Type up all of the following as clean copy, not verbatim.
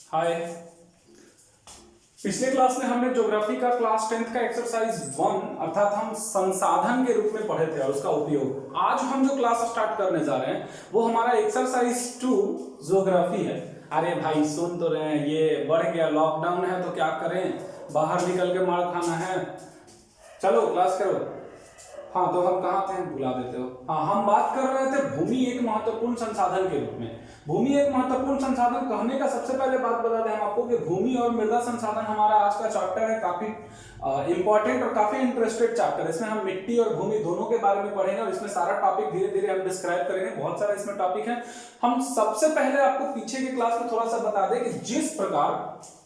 हाय। पिछले क्लास में हमने ज्योग्राफी का क्लास 10th का एक्सरसाइज 1 अर्थात हम संसाधन के रूप में पढ़े थे और उसका उपयोग। आज हम जो क्लास स्टार्ट करने जा रहे हैं वो हमारा एक्सरसाइज 2 ज्योग्राफी है। अरे भाई सुन तो रहे हैं, ये बढ़ गया, लॉकडाउन है तो क्या करें, बाहर निकल के मार खाना है। चलो क्लास करो। हाँ तो हम कहाँ थे, बुला देते हो। हाँ हम बात कर रहे थे भूमि एक महत्वपूर्ण संसाधन के रूप में। भूमि एक महत्वपूर्ण संसाधन कहने का सबसे पहले बात बता दें हम आपको कि भूमि और मृदा संसाधन हमारा आज का चैप्टर है, काफी इंपॉर्टेंट और काफी इंटरेस्टेड चैप्टर है। इसमें हम मिट्टी और भूमि दोनों के बारे में पढ़ेंगे और इसमें सारा टॉपिक धीरे धीरे हम डिस्क्राइब करेंगे। बहुत सारा इसमें टॉपिक है। हम सबसे पहले आपको पीछे की क्लास में थोड़ा सा बता दें कि जिस प्रकार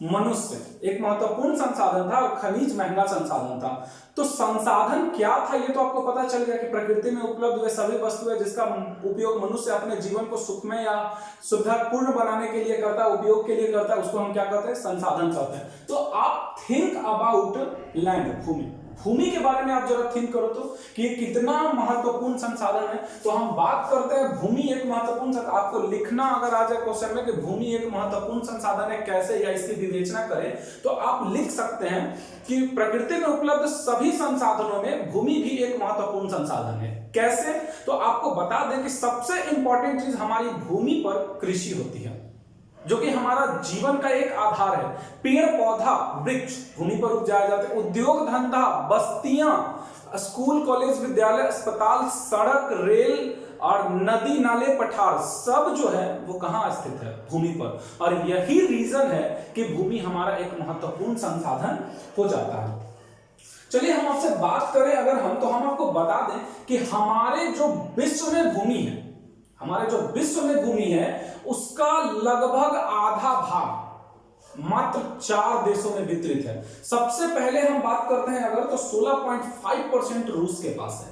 मनुष्य एक महत्वपूर्ण संसाधन था और खनिज महंगा संसाधन था, तो संसाधन क्या था ये तो आपको पता चल गया कि प्रकृति में उपलब्ध हुए सभी वस्तुएं जिसका उपयोग मनुष्य अपने जीवन को सुखमय या सुविधापूर्ण बनाने के लिए करता है, उपयोग के लिए करता है, उसको हम क्या कहते हैं, संसाधन कहते हैं। तो आप थिंक अबाउट लैंड, भूमि। भूमि के बारे में आप जरा थिंक करो तो कि ये कितना महत्वपूर्ण संसाधन है। तो हम बात करते हैं भूमि एक महत्वपूर्ण, आपको लिखना अगर आ जाए क्वेश्चन में कि भूमि एक महत्वपूर्ण संसाधन है कैसे या इसकी विवेचना करें, तो आप लिख सकते हैं कि प्रकृति में उपलब्ध सभी संसाधनों में भूमि भी एक महत्वपूर्ण संसाधन है। कैसे? तो आपको बता दें कि सबसे इंपॉर्टेंट चीज हमारी भूमि पर कृषि होती है, जो कि हमारा जीवन का एक आधार है। पेड़ पौधा वृक्ष भूमि पर उपजाए जाते हैं। उद्योग धंधा, बस्तियां, स्कूल कॉलेज विद्यालय, अस्पताल, सड़क, रेल और नदी नाले पठार सब जो है वो कहां स्थित है, भूमि पर। और यही रीजन है कि भूमि हमारा एक महत्वपूर्ण संसाधन हो जाता है। चलिए हम आपसे बात करें अगर हम आपको बता दें कि हमारे जो विश्व में भूमि है, हमारे जो विश्व में भूमि है उसका लगभग आधा भाग मात्र 4 देशों में वितरित है। सबसे पहले हम बात करते हैं अगर तो 16.5% रूस के पास है,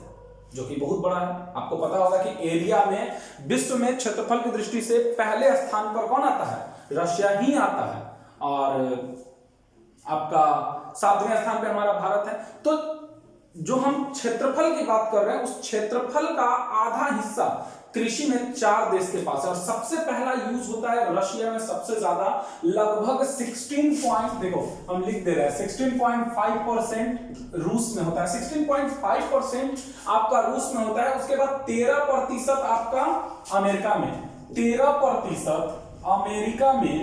जो कि बहुत बड़ा है। आपको पता होगा कि एरिया में विश्व में क्षेत्रफल की दृष्टि से पहले स्थान पर कौन आता है, रशिया ही आता है। और आपका 7वें स्थान पे हमारा भारत है। तो जो हम क्षेत्रफल की बात कर रहे हैं उस क्षेत्रफल का आधा हिस्सा कृषि में 4 देश के पास है। और सबसे पहला यूज होता है रशिया में सबसे ज्यादा, लगभग 16 देखो हम लिख दे रहे हैं 16.5% रूस में होता है। 16.5% आपका रूस में होता है। उसके बाद 13% आपका अमेरिका में, 13% अमेरिका में,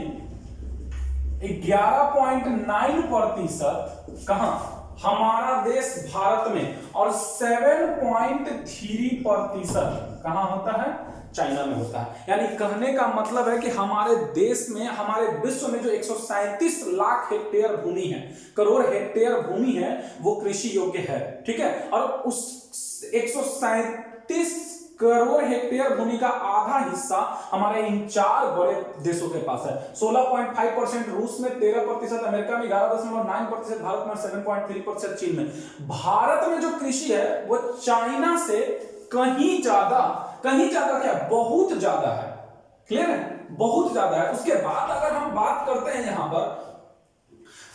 11.9% कहां, हमारा देश भारत में, और 7.3% कहां होता है, चाइना में होता है। यानी कहने का मतलब है कि हमारे देश में, हमारे विश्व में जो 137 लाख हेक्टेयर भूमि है, करोड़ हेक्टेयर भूमि है, वो कृषि योग्य है। ठीक है। और उस 137 करोड़ हेक्टेयर भूमि का आधा हिस्सा हमारे इन 4 बड़े देशों के पास है। 16.5% रूस में, 13% अमेरिका में, 11.9% भारत में, 7.3% चीन में। भारत में जो कृषि है वो चाइना से कहीं ज्यादा क्या, बहुत ज्यादा है। क्लियर है, बहुत ज्यादा है। उसके बाद अगर हम बात करते हैं यहां पर,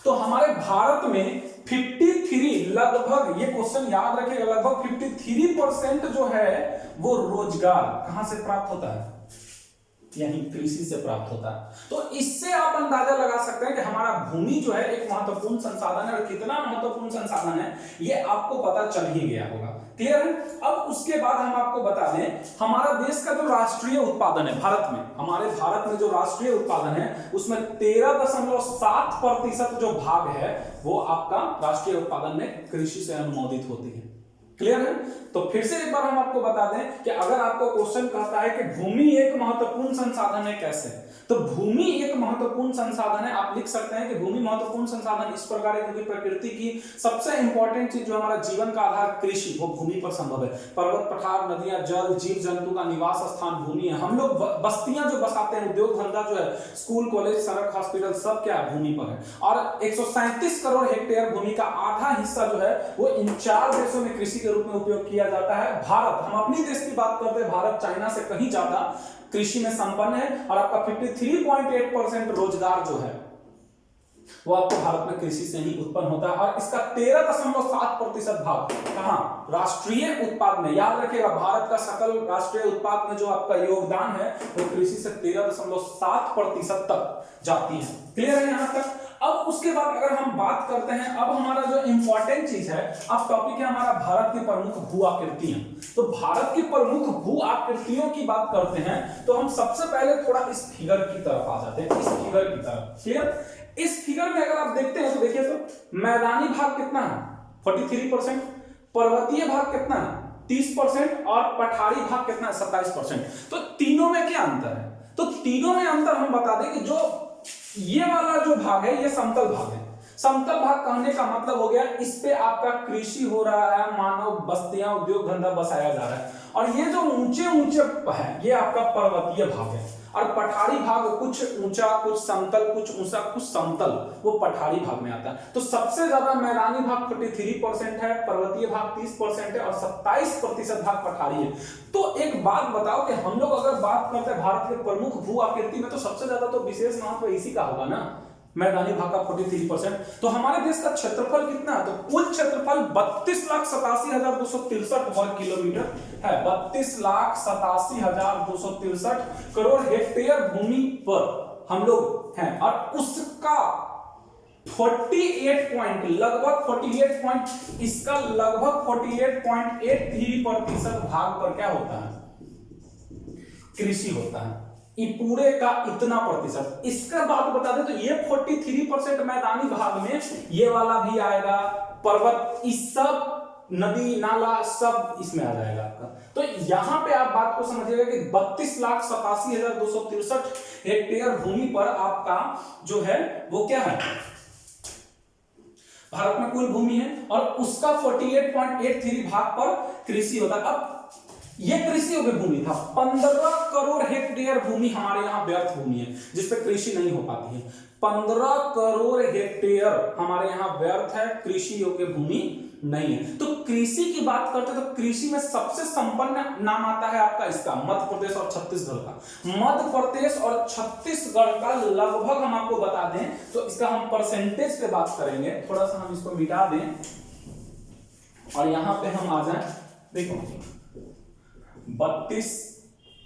तो हमारे भारत में 53, लगभग, ये क्वेश्चन याद रखिएगा, लगभग 53% जो है वो रोजगार कहां से प्राप्त होता है, यही कृषि से प्राप्त होता है। तो इससे आप अंदाजा लगा सकते हैं कि हमारा भूमि जो है एक महत्वपूर्ण संसाधन है, और कितना महत्वपूर्ण संसाधन है ये आपको पता चल ही गया होगा। क्लियर है। अब उसके बाद हम आपको बता दें हमारा देश का जो राष्ट्रीय उत्पादन है भारत में, हमारे भारत में जो राष्ट्रीय उत्पादन है उसमें 13.7% जो भाग है वो आपका राष्ट्रीय उत्पादन में कृषि से अनुमोदित होती है। क्लियर है। तो फिर से एक बार हम आपको बता दें कि अगर आपको क्वेश्चन कहता है कि भूमि एक महत्वपूर्ण संसाधन है कैसे, तो भूमि एक महत्वपूर्ण संसाधन है। आप लिख सकते हैं कि भूमि महत्वपूर्ण संसाधन इस प्रकार है क्योंकि प्रकृति की सबसे इंपॉर्टेंट चीज जो हमारा जीवन का आधार कृषि, वो भूमि पर संभव है। पर्वत, पठार, नदियां, जल, जीव जंतु का निवास स्थान भूमि है। हम लोग बस्तियां जो बसाते हैं, उद्योग धंधा जो है, स्कूल कॉलेज, सड़क, हॉस्पिटल, सब क्या है, भूमि पर है। और 137 करोड़ हेक्टेयर भूमि का आधा हिस्सा जो है वो इन 4 देशों में कृषि के रूप में उपयोग किया जाता है। भारत, हम अपनी देश की बात करते हैं, भारत चाइना से कहीं ज्यादा कृषि में संपन्न है। और आपका 53.8% रोजगार जो है वो आपको भारत में कृषि से ही उत्पन्न होता है और इसका 13.7% भाग कहाँ, राष्ट्रीय उत्पाद में। याद रखिएगा, भारत का सकल राष्ट्रीय उत्पाद में जो आपका योगदान है वो कृषि से 13.7% तक जाती है। क्लियर है यहाँ तक? अब उसके बाद अगर हम बात करते हैं, अब हमारा जो इंपॉर्टेंट चीज है, अब टॉपिक है हमारा भारत की प्रमुख भू आकृतियां। तो भारत की प्रमुख भू आकृतियों की बात करते हैं तो हम सबसे पहले थोड़ा इस फिगर की तरफ आ जाते हैं, इस फिगर की तरफ। क्लियर? इस फिगर में अगर आप देखते हैं तो देखिए तो मैदानी भाग कितना है, 43%, पर्वतीय भाग कितना है, 30%, और पठारी भाग कितना है, 27%। तो तीनों में क्या अंतर है? तो तीनों में अंतर हम बता दें कि जो ये वाला जो भाग है ये समतल भाग है। समतल भाग कहने का मतलब हो गया इस पे आपका कृषि हो रहा है, मानव बस्तियां, उद्योग धंधा बसाया जा रहा है। और ये जो ऊंचे ऊंचे है ये आपका पर्वतीय भाग है, और पठारी भाग कुछ ऊंचा, कुछ समतल, कुछ ऊंचा, कुछ समतल, वो पठारी भाग में आता है। तो सबसे ज्यादा मैदानी भाग 43% है, पर्वतीय भाग 30% है, और 27% भाग पठारी है। तो एक बात बताओ कि हम लोग अगर बात करते हैं भारत के प्रमुख भू आकृति में, तो सबसे ज्यादा तो विशेष महत्व इसी का होगा ना, मैदानी भाग का 43%। तो हमारे देश का क्षेत्रफल कितना है? तो कुल क्षेत्रफल 32,87,263 वर्ग किलोमीटर है, 32,87,263 करोड़ हेक्टेयर भूमि पर हम लोग हैं। और उसका 48.83% भाग पर क्या होता है, कृषि होता है। ये पूरे का इतना प्रतिशत। इसका बात बता दें तो ये 43% मैदानी भाग में ये वाला भी आएगा, पर्वत, इस सब नदी नाला सब इसमें आ जाएगा आपका। तो यहां पे आप बात को समझिएगा कि 32,87,263 हेक्टेयर भूमि पर आपका जो है वो क्या है, भारत में कुल भूमि है, और उसका 48.83 भाग पर कृषि होता है। अब ये कृषि योग्य भूमि था, 15 करोड़ हेक्टेयर भूमि हमारे यहाँ व्यर्थ भूमि है जिसपे कृषि नहीं हो पाती है। 15 करोड़ हेक्टेयर हमारे यहाँ व्यर्थ है, कृषि योग्य भूमि नहीं है। तो कृषि की बात करते हैं तो कृषि में सबसे संपन्न नाम आता है आपका इसका, मध्य प्रदेश और छत्तीसगढ़ का। मध्य प्रदेश और छत्तीसगढ़ का लगभग हम आपको बता दें तो इसका हम परसेंटेज पे बात करेंगे। थोड़ा सा हम इसको मिटा दें और यहां पे हम आ जाए, देखो 32,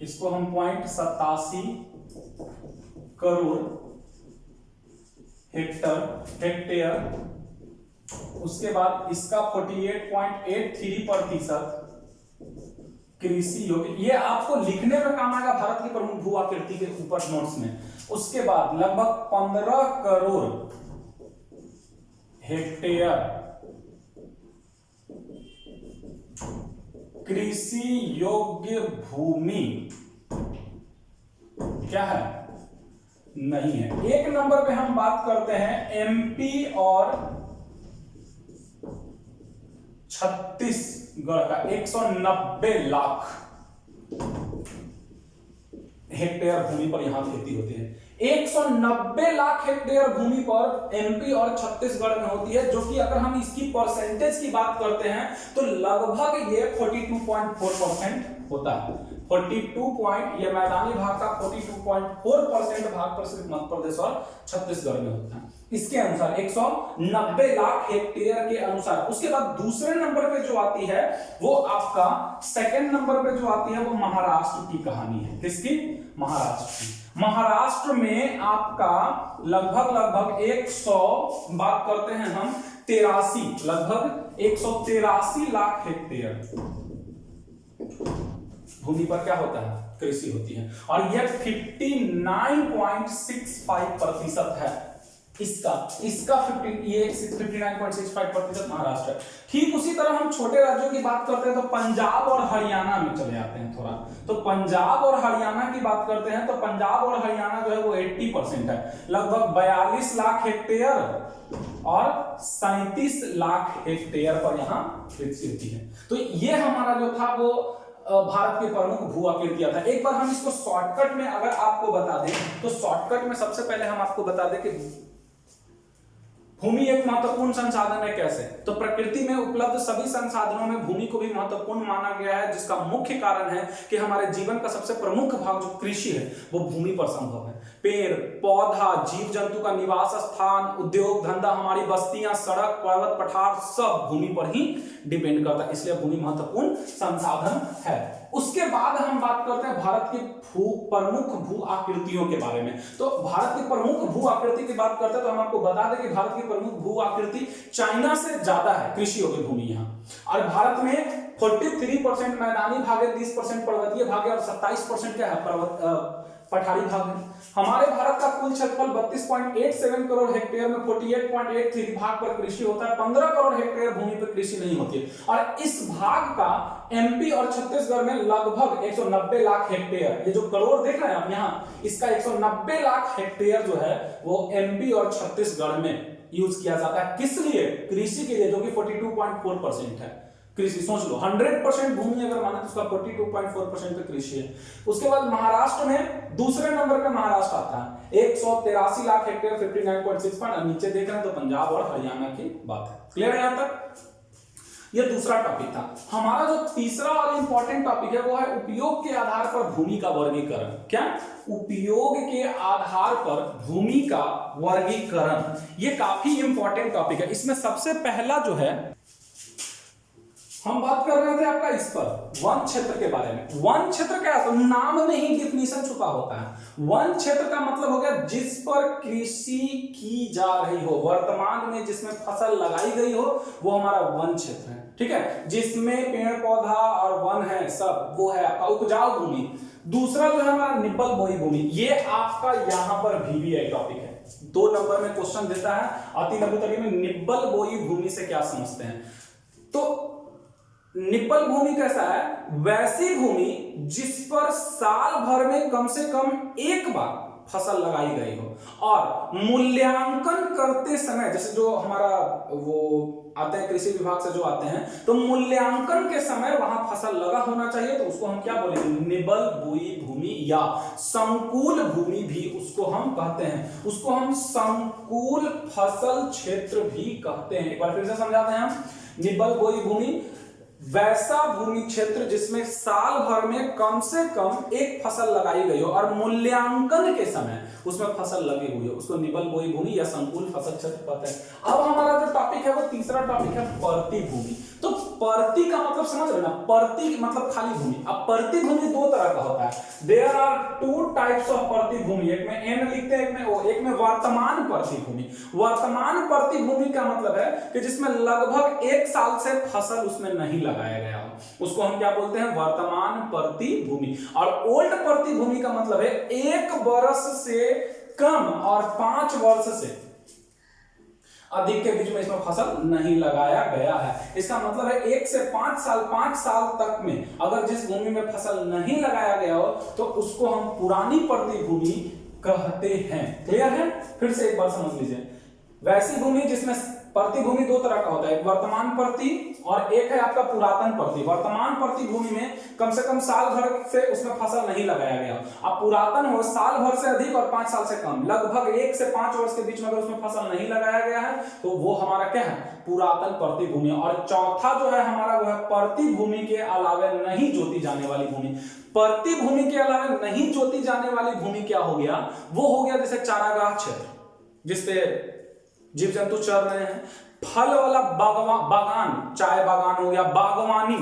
इसको हम 0.87 करोड़ हेक्टेयर, उसके बाद इसका 48.83% कृषि योग्य। ये आपको लिखने में काम आएगा भारत की प्रमुख भू आकृति के ऊपर नोट्स में। उसके बाद लगभग 15 करोड़ हेक्टेयर कृषि योग्य भूमि क्या है, नहीं है। एक नंबर पे हम बात करते हैं एमपी और छत्तीसगढ़ का, 190 लाख हेक्टेयर भूमि पर यहां खेती होती है। 190 लाख हेक्टेयर भूमि पर एमपी और छत्तीसगढ़ में होती है, जो कि अगर हम इसकी परसेंटेज की बात करते हैं तो लगभग ये 42.4% होता है। 42 ये मैदानी भाग का 42.4% भाग पर सिर्फ मध्य प्रदेश और छत्तीसगढ़ में होता है। इसके अनुसार 190 लाख हेक्टेयर के अनुसार। उसके बाद दूसरे नंबर पे जो आती है वो आपका, सेकंड नंबर पे जो आती है वो महाराष्ट्र की कहानी है। किसकी? महाराष्ट्र की। महाराष्ट्र में आपका लगभग 100, बात करते हैं हम 83, लगभग 183 लाख हेक्टेयर भूमि पर क्या होता है, कृषि होती है। और यह 59.65% है इसका 59.65% महाराष्ट्र है। ठीक उसी तरह हम छोटे राज्यों की बात करते हैं तो पंजाब और हरियाणा में चले जाते हैं थोड़ा। तो पंजाब और हरियाणा की बात करते हैं तो पंजाब और हरियाणा जो है वो 80% है, लगभग 42 लाख हेक्टेयर और 37 लाख हेक्टेयर पर यहाँ कृषि होती है। तो ये हमारा जो था वो भारत के प्रमुख भू आकृतियां था। एक बार हम इसको शॉर्टकट में अगर आपको बता दें तो शॉर्टकट में सबसे पहले हम आपको बता दें कि भूमि एक महत्वपूर्ण संसाधन है कैसे? तो प्रकृति में उपलब्ध सभी संसाधनों में भूमि को भी महत्वपूर्ण माना गया है, जिसका मुख्य कारण है कि हमारे जीवन का सबसे प्रमुख भाग जो कृषि है वो भूमि पर संभव है। पेड़ पौधा, जीव जंतु का निवास स्थान, उद्योग धंधा, हमारी बस्तियां, सड़क, पर्वत, पठार सब भूमि पर ही डिपेंड करता है, इसलिए भूमि महत्वपूर्ण संसाधन है। उसके बाद हम बात करते हैं भारत की प्रमुख भू आकृतियों के बारे में। तो भारत की प्रमुख भू आकृति की बात करते हैं तो हम आपको बता दें कि भारत की प्रमुख भू आकृति चाइना से ज्यादा है कृषि योग्य भूमि यहाँ। और भारत में 43% मैदानी भाग है, 30% पर्वतीय भाग है और 27% क्या है पठारी भाग है। हमारे भारत का कुल क्षेत्रफल 32.87 करोड़ हेक्टेयर में 48.83 भाग पर कृषि होता है। 15 करोड़ हेक्टेयर भूमि पर कृषि नहीं होती है। और इस भाग का एमपी और छत्तीसगढ़ में लगभग 190 लाख हेक्टेयर, ये जो करोड़ देख रहे हैं आप यहाँ, इसका 190 लाख हेक्टेयर जो है वो एमपी और छत्तीसगढ़ में यूज किया जाता है। किस लिए? कृषि के लिए, जो कि 42.4% है कृषि। सोच लो 100% भूमि अगर माने तो उसका 42.4% पे कृषि है। उसके बाद महाराष्ट्र में दूसरे नंबर पे महाराष्ट्र आता है, 183 लाख हेक्टेयर 59.6%। नीचे देख रहे हैं तो पंजाब और हरियाणा की बात है। क्लियर है यहां तक? ये दूसरा टॉपिक था। हमारा जो तीसरा और इंपॉर्टेंट टॉपिक है वो है उपयोग के आधार पर भूमि का वर्गीकरण। क्या? उपयोग के आधार पर भूमि का वर्गीकरण, ये काफी इंपॉर्टेंट टॉपिक है। इसमें सबसे पहला जो है हम बात कर रहे थे आपका इस पर वन क्षेत्र के बारे में। वन क्षेत्र क्या है? तो नाम में ही डिफिनीशन छुपा होता है। वन क्षेत्र का मतलब हो गया जिस पर कृषि की जा रही हो, वर्तमान में जिसमें फसल लगाई गई हो, वो हमारा वन क्षेत्र है। ठीक है, जिसमें पेड़ पौधा और वन है सब, वो है आपका उपजाऊ भूमि। दूसरा जो है हमारा निब्बल बोई भूमि, ये आपका यहां पर VBI टॉपिक है, 2 नंबर में क्वेश्चन देता है। अति लघु तरीके में निब्बल बोई भूमि से क्या समझते हैं? तो निब्बल भूमि कैसा है? वैसी भूमि जिस पर साल भर में कम से कम एक बार फसल लगाई गई हो और मूल्यांकन करते समय, जैसे जो हमारा वो आते हैं कृषि विभाग से जो आते हैं, तो मूल्यांकन के समय वहां फसल लगा होना चाहिए, तो उसको हम क्या बोलेंगे? निब्बल बोई भूमि या संकुल भूमि भी उसको हम कहते हैं। उसको हम संकुल फसल क्षेत्र भी कहते हैं। एक बार फिर से समझाते हैं हम। निब्बल बोई भूमि वैसा भूमि क्षेत्र जिसमें साल भर में कम से कम एक फसल लगाई गई हो और मूल्यांकन के समय उसमें फसल लगी हुई हो, उसको निब्बल बोई भूमि या संकुल फसल क्षेत्र कहते हैं। अब हमारा जो टॉपिक है वो तीसरा टॉपिक है परती भूमि। तो परती का मतलब समझ रहे ना? परती मतलब खाली भूमि। अब परती भूमि 2 तरह का होता है। देयर आर 2 टाइप्स ऑफ परती भूमि। एक में एन लिखते हैं, एक में वर्तमान परती भूमि। वर्तमान परती भूमि का मतलब है कि जिसमें लगभग 1 साल से फसल उसमें नहीं लगाया गया हो, उसको हम क्या बोलते हैं? वर्तमान परती भूमि। और ओल्ड परती भूमि का मतलब है 1 वर्ष से कम और 5 वर्ष से अधिक के बीच में इसमें फसल नहीं लगाया गया है। इसका मतलब है 1 से 5 साल तक में अगर जिस भूमि में फसल नहीं लगाया गया हो तो उसको हम पुरानी परती भूमि कहते हैं। क्लियर है? फिर से एक बार समझ लीजिए। वैसी भूमि जिसमें परती भूमि 2 तरह का होता है, एक वर्तमान परती और एक है आपका पुरातन परती। वर्तमान परती भूमि में कम से कम साल भर से उसमें फसल नहीं लगाया गया। अब पुरातन हो साल भर से अधिक और 5 साल से कम, लगभग 1 से 5 वर्ष के बीच में अगर उसमें फसल नहीं लगाया गया है तो वो हमारा क्या है? पुरातन परती भूमि। और चौथा जो है हमारा वो है परती भूमि के अलावा नहीं जोती जाने वाली भूमि। परती भूमि के अलावा नहीं जोती जाने वाली भूमि क्या हो गया? वो हो गया जैसे चारागाह क्षेत्र जिसपे जीव जंतु चर रहे हैं, फल वाला बागान, चाय बागान हो गया, बागवानी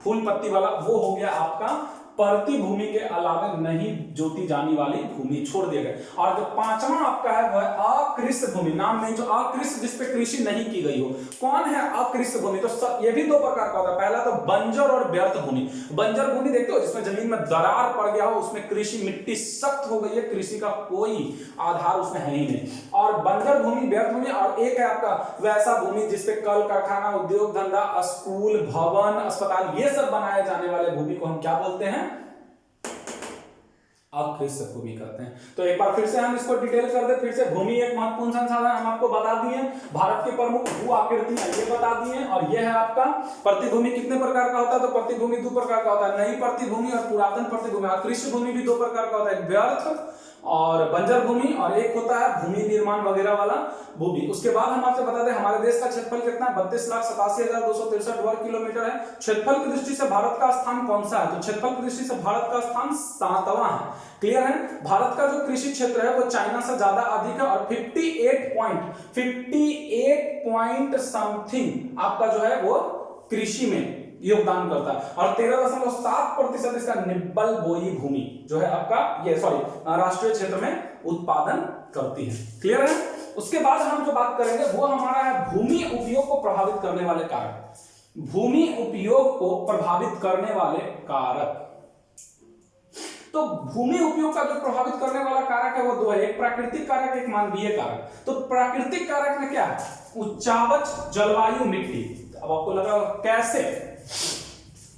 फूल पत्ती वाला, वो हो गया आपका परती भूमि के अलावा नहीं जोती जाने वाली भूमि, छोड़ दिया गया। और जो 5वां आपका है वह अकृषि भूमि। नाम में जो अकृषि, जिसपे कृषि नहीं की गई हो, कौन है अकृषि भूमि? तो ये भी 2 प्रकार का होता है। पहला तो बंजर और व्यर्थ भूमि। बंजर भूमि देखते हो जिसमें जमीन में दरार पड़ गया हो, उसमें कृषि, मिट्टी सख्त हो गई है, कृषि का कोई आधार उसमें है ही नहीं। और बंजर भूमि, व्यर्थ भूमि। और एक है आपका वैसा भूमि जिसपे कल कारखाना, उद्योग धंधा, स्कूल, भवन, अस्पताल ये सब बनाए जाने वाले भूमि को हम क्या बोलते हैं? अकृषि भूमि कहते हैं। तो एक बार फिर से हम इसको डिटेल कर दे। फिर से भूमि एक महत्वपूर्ण संसाधन हम आपको बता दिए, भारत की प्रमुख भू आकृतियां ये बता दिए, और ये है आपका प्रतिभूमि कितने प्रकार का होता है? तो प्रतिभूमि 2 प्रकार का होता है, नई प्रतिभूमि और पुरातन प्रतिभूमि। कृषि भूमि भी 2 प्रकार का होता है, व्यर्थ और बंजर भूमि, और एक होता है भूमि निर्माण वगैरह वाला भूमि। उसके बाद हम आपसे बता दें हमारे देश का क्षेत्रफल कितना है, 32,87,263 वर्ग किलोमीटर है। क्षेत्रफल की दृष्टि से भारत का स्थान कौन सा है, तो क्षेत्रफल की दृष्टि से भारत का स्थान 7वां है। क्लियर है। भारत का जो कृषि क्षेत्र है वो चाइना से ज्यादा अधिक है और 58 पॉइंट समथिंग आपका जो है वो कृषि में योगदान करता है, और 13.7% इसका निब्बल बोई भूमि जो है आपका ये राष्ट्रीय क्षेत्र में उत्पादन करती है। क्लियर है। उसके बाद हम जो बात करेंगे वो हमारा है भूमि उपयोग को प्रभावित करने वाले कारक। भूमि उपयोग को प्रभावित करने वाले कारक, तो भूमि उपयोग का जो प्रभावित करने वाला कारक है वो दो है, एक प्राकृतिक कारक, एक मानवीय कारक। तो प्राकृतिक कारक में क्या है, उच्चावच, जलवायु, मिट्टी। अब आपको लगा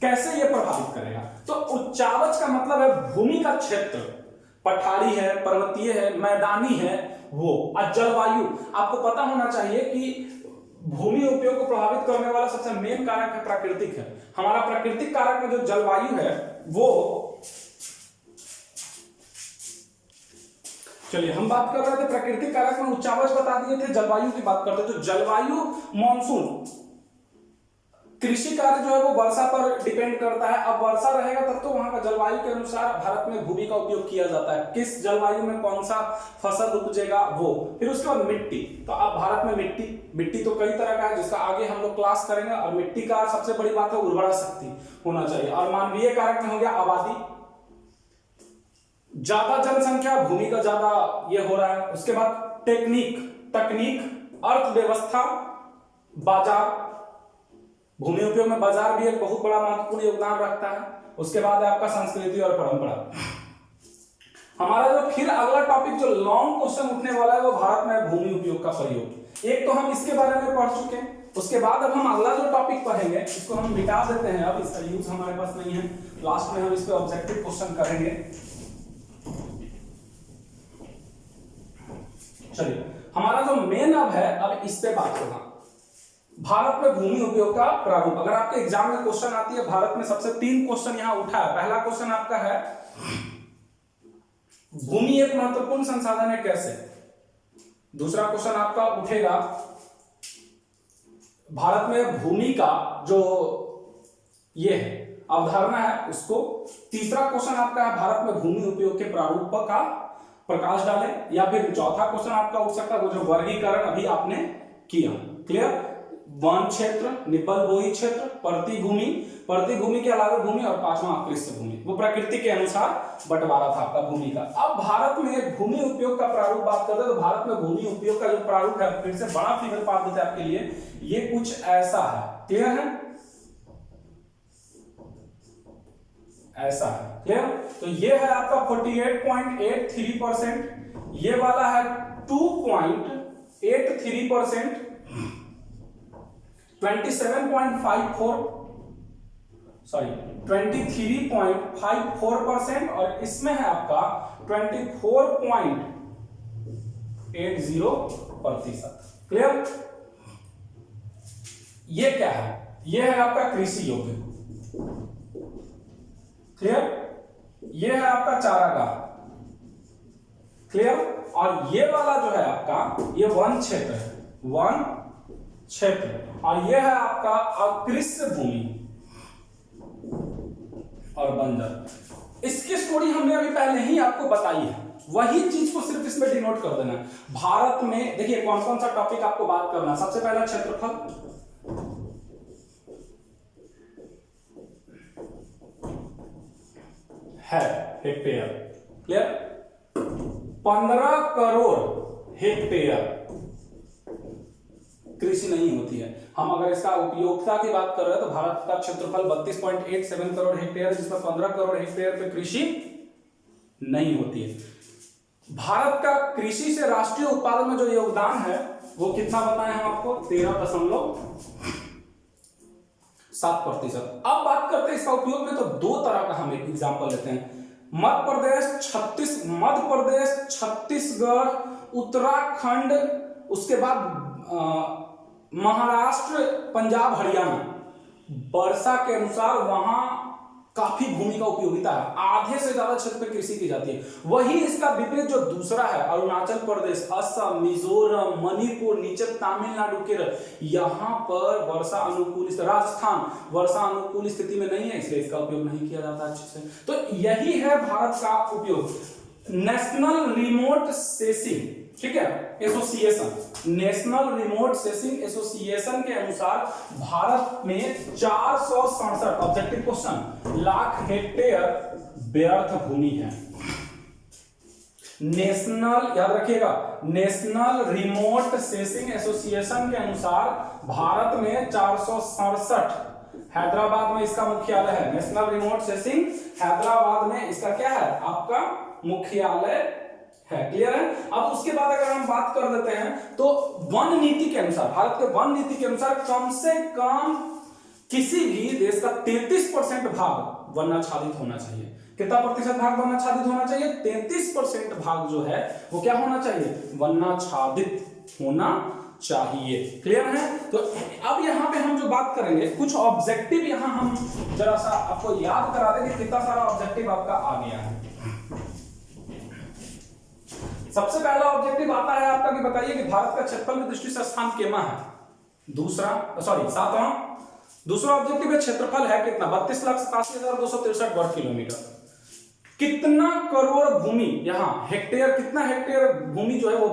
कैसे ये प्रभावित करेगा, तो उच्चावच का मतलब है भूमि का क्षेत्र, पठारी है, पर्वतीय है, मैदानी है वो। और जलवायु आपको पता होना चाहिए कि भूमि उपयोग को प्रभावित करने वाला सबसे मेन कारक है प्राकृतिक है। हमारा प्राकृतिक कारक में जो जलवायु है वो, चलिए हम बात कर रहे थे प्राकृतिक कारक में उच्चावच बता दिए थे, जलवायु की बात करते हैं तो जलवायु मॉनसून, कृषि कार्य जो है वो वर्षा पर डिपेंड करता है। अब वर्षा रहेगा तब तो वहां का जलवायु के अनुसार भारत में भूमि का उपयोग किया जाता है, किस जलवायु में कौन सा फसल उपजेगा वो। फिर उसके बाद मिट्टी, तो अब भारत में मिट्टी तो कई तरह का है जिसका आगे हम लोग क्लास करेंगे, और मिट्टी का सबसे बड़ी बात है उर्वरा शक्ति होना चाहिए। और मानवीय कारक में हो गया आबादी, ज्यादा जनसंख्या, भूमि का ज्यादा ये हो रहा है। उसके बाद तकनीक, अर्थव्यवस्था, बाजार, भूमि उपयोग में बाजार भी एक बहुत बड़ा महत्वपूर्ण योगदान रखता है। उसके बाद है आपका संस्कृति और परंपरा। हमारा जो फिर अगला टॉपिक जो लॉन्ग क्वेश्चन उठने वाला है वो भारत में भूमि उपयोग का प्रयोग। एक तो हम इसके बारे में पढ़ चुके हैं, उसके बाद अब हम अगला जो टॉपिक पढ़ेंगे इसको हम मिटा देते हैं, अब इसका यूज हमारे पास नहीं है, लास्ट में हम इस पे ऑब्जेक्टिव क्वेश्चन करेंगे। चलिए हमारा जो मेन अब है, अब इस पे बात होगा भारत में भूमि उपयोग का प्रारूप। अगर आपके एग्जाम में क्वेश्चन आती है, भारत में सबसे 3 क्वेश्चन यहां उठा है। पहला क्वेश्चन आपका है भूमि एक महत्वपूर्ण संसाधन है कैसे। दूसरा क्वेश्चन आपका उठेगा भारत में भूमि का जो ये है अवधारणा है उसको। तीसरा क्वेश्चन आपका है भारत में भूमि उपयोग के प्रारूप का प्रकाश डाले। या फिर चौथा क्वेश्चन आपका उठ सकता है वो जो वर्गीकरण अभी आपने किया। क्लियर। वन क्षेत्र, निब्बल बोई क्षेत्र, परती भूमि के अलावा भूमि, और 5वां अकृष्ट भूमि, वो प्रकृति के अनुसार बंटवारा था आपका भूमि का। अब भारत में भूमि उपयोग का प्रारूप बात करते हैं तो भारत में भूमि उपयोग का जो प्रारूप है, फिर से बड़ा फिगर पार देते हैं आपके लिए, ये कुछ ऐसा है। क्लियर है, ऐसा है। क्लियर। तो ये है आपका 48.83%, ये वाला है 2.83%, 23.54%, और इसमें है आपका 24.80%। क्लियर। ये क्या है, ये है आपका कृषि योग्य। क्लियर। ये है आपका चारागाह। क्लियर। और ये वाला जो है आपका ये वन क्षेत्र है, वन क्षेत्र, और यह है आपका अकृष्ट भूमि और बंजर। इसकी स्टोरी हमने अभी पहले ही आपको बताई है, वही चीज को सिर्फ इसमें डिनोट कर देना। भारत में देखिए कौन कौन सा टॉपिक आपको बात करना। सबसे पहला क्षेत्रफल है हेक्टेयर। क्लियर। 15 करोड़ हेक्टेयर कृषि नहीं होती है। हम अगर इसका उपयोगिता की बात कर रहे हैं तो भारत का क्षेत्रफल 32.87 करोड़ हेक्टेयर है, जिसमें 15 करोड़ हेक्टेयर पे कृषि नहीं होती है। भारत का कृषि से राष्ट्रीय उत्पादन में जो योगदान है वो कितना बताएं हम आपको, 13.7%। अब बात करते हैं इसका उपयोग में, तो 2 तरह का हम एक एग्जाम्पल लेते हैं। मध्य प्रदेश, छत्तीसगढ़, उत्तराखंड, उसके बाद महाराष्ट्र, पंजाब, हरियाणा, वर्षा के अनुसार वहां काफी भूमि का उपयोगिता है, आधे से ज्यादा क्षेत्र में कृषि की जाती है। वही इसका विपरीत जो दूसरा है, अरुणाचल प्रदेश, असम, मिजोरम, मणिपुर, नीचे तमिलनाडु, केरल, यहाँ पर वर्षा अनुकूल, राजस्थान वर्षा अनुकूल स्थिति में नहीं है, इसलिए इसका उपयोग नहीं किया जाता अच्छे से। तो यही है भारत का उपयोग। नेशनल रिमोट सेंसिंग, ठीक है, association, national remote sensing association के अनुसार भारत में 467 ऑब्जेक्टिव क्वेश्चन लाख हेक्टेयर व्यर्थ भूमि है। नेशनल, याद रखिएगा, नेशनल रिमोट सेंसिंग एसोसिएशन के अनुसार भारत में 467, हैदराबाद में इसका मुख्यालय है। नेशनल रिमोट सेंसिंग हैदराबाद में इसका क्या है, आपका मुख्यालय है। क्लियर है। अब उसके बाद अगर हम बात कर देते हैं तो वन नीति के अनुसार, भारत के वन नीति के अनुसार कम से कम किसी भी देश का 33% भाग वनाच्छादित होना चाहिए। कितना प्रतिशत भाग वनाच्छादित होना चाहिए? 33% भाग जो है वो क्या होना चाहिए, वनाच्छादित होना चाहिए। क्लियर है। तो अब यहां पे हम जो बात करेंगे, कुछ ऑब्जेक्टिव यहां हम जरा सा आपको याद करा देंगे, कितना सारा ऑब्जेक्टिव आपका आ गया है। सबसे पहला ऑब्जेक्टिव आता है आपका कि बताइए कि भारत का क्षेत्रफल की दृष्टि से स्थान केमा है। सातवां दूसरा ऑब्जेक्टिव है क्षेत्रफल है कितना, 32,87,263 वर्ग किलोमीटर। कितना करोड़ भूमि, यहां हेक्टेयर, कितना हेक्टेयर भूमि जो है वो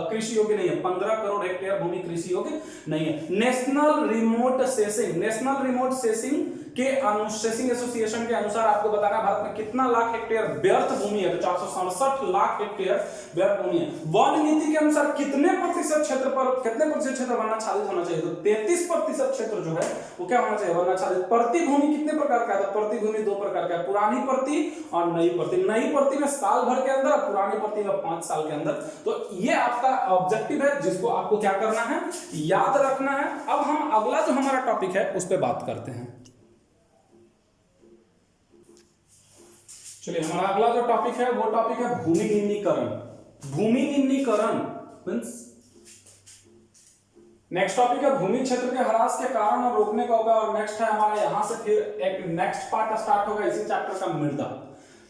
कृषि योग्य नहीं है, 15 करोड़ हेक्टेयर भूमि कृषि योग्य नहीं है। नेशनल रिमोट सेंसिंग के सेंसिंग एसोसिएशन के अनुसार आपको बताना भारत में कितना लाख हेक्टेयर व्यर्थ भूमि है, तो 467 लाख हेक्टेयर व्यर्थ भूमि है। वन नीति के अनुसार कितने प्रतिशत क्षेत्र वनाच्छादित होना चाहिए, तो 33% क्षेत्र जो है वो क्या होना चाहिए, वनाच्छादित। प्रति भूमि कितने प्रकार का है, तो प्रति भूमि 2 प्रकार का है, पुरानी प्रति और नई प्रति। नई प्रति में साल भर के अंदर, पुरानी प्रति में 5 साल के अंदर। तो ये आपका ऑब्जेक्टिव है जिसको आपको क्या करना है, याद रखना है। अब हम अगला जो हमारा टॉपिक है उस पर बात करते हैं। चलिए, हमारा अगला जो टॉपिक है वो टॉपिक है भूमि निम्नीकरण। भूमि निम्नीकरण मींस नेक्स्ट टॉपिक है भूमि क्षेत्र के ह्रास के कारण और रोकने का उपाय। और नेक्स्ट है हमारा, यहां से फिर एक नेक्स्ट पार्ट स्टार्ट होगा इसी चैप्टर का, मृदा।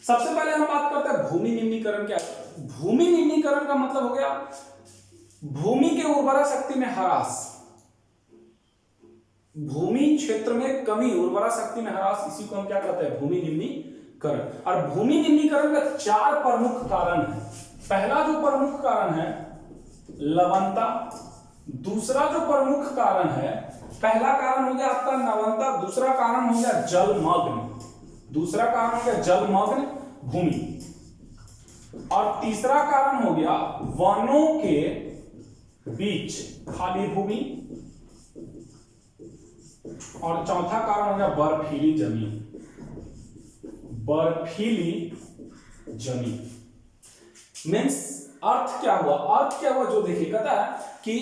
सबसे पहले हम बात करते हैं भूमि निम्नीकरण क्या है। भूमि निम्नीकरण का मतलब हो गया भूमि के उर्वरा शक्ति में ह्रास, भूमि क्षेत्र में कमी, उर्वरा शक्ति में ह्रास, इसी को हम क्या कहते हैं, भूमि निम्नीकरण। और भूमि निम्नीकरण का 4 प्रमुख कारण है। पहला जो प्रमुख कारण है लवणता, दूसरा जो प्रमुख कारण है, पहला कारण हो गया आपका लवणता, दूसरा कारण हो गया जलमग्न भूमि, और तीसरा कारण हो गया वनों के बीच खाली भूमि, और चौथा कारण हो गया बर्फीली जमीन। मीन्स अर्थ क्या हुआ, जो देखिए कहता है कि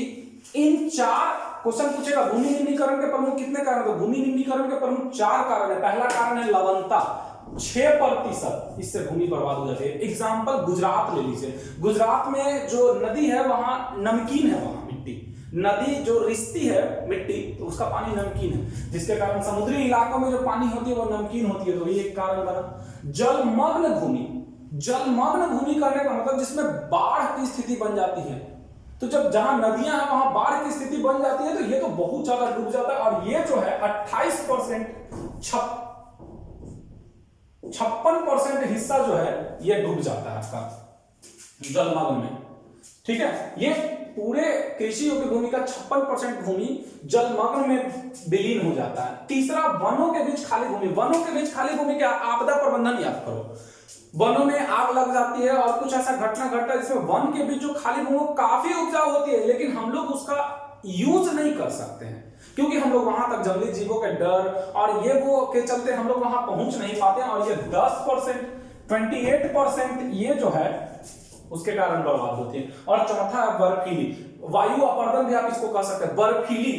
इन 4 क्वेश्चन पूछेगा भूमि निम्नीकरण के प्रमुख कितने कारण, तो भूमि निम्नीकरण के प्रमुख 4 कारण है। पहला कारण है लवणता, 6% इससे भूमि बर्बाद हो जाती है। एग्जाम्पल गुजरात ले लीजिए, गुजरात में जो नदी है वहां नमकीन है, वहां मिट्टी, नदी जो रिश्ती है मिट्टी, तो उसका पानी नमकीन है, जिसके कारण समुद्री इलाकों में जो पानी होती है वो नमकीन होती है, तो ये एक कारण बना। जलमग्न भूमि करने का मतलब जिसमें बाढ़ की स्थिति बन जाती है, तो जब जहां नदियां हैं वहां बाढ़ की स्थिति बन जाती है, तो ये तो बहुत ज्यादा डूब जाता है। और ये जो है 28%, 56% हिस्सा जो है ये डूब जाता है आपका जलमग्न में। ठीक है, ये पूरे कृषि योग्य भूमि का 56% भूमि जलमग्न में विलीन हो जाता है। तीसरा, वनों के बीच खाली भूमि क्या, आपदा प्रबंधन याद करो। वनों में आग लग जाती है और कुछ ऐसा घटना घटता है जिसमें वन के बीच जो खाली भूमि काफी उपजाऊ होती है, लेकिन हम लोग उसका यूज नहीं कर सकते हैं, क्योंकि हम लोग वहां तक जंगली जीवों के डर और ये वो के चलते हम लोग वहां पहुंच नहीं पाते हैं। और ये 10%, 28% ये जो है उसके कारण बर्बाद होती है। और चौथा है बर्फीली, वायु अपरदन भी आप इसको कह सकते हैं। बर्फीली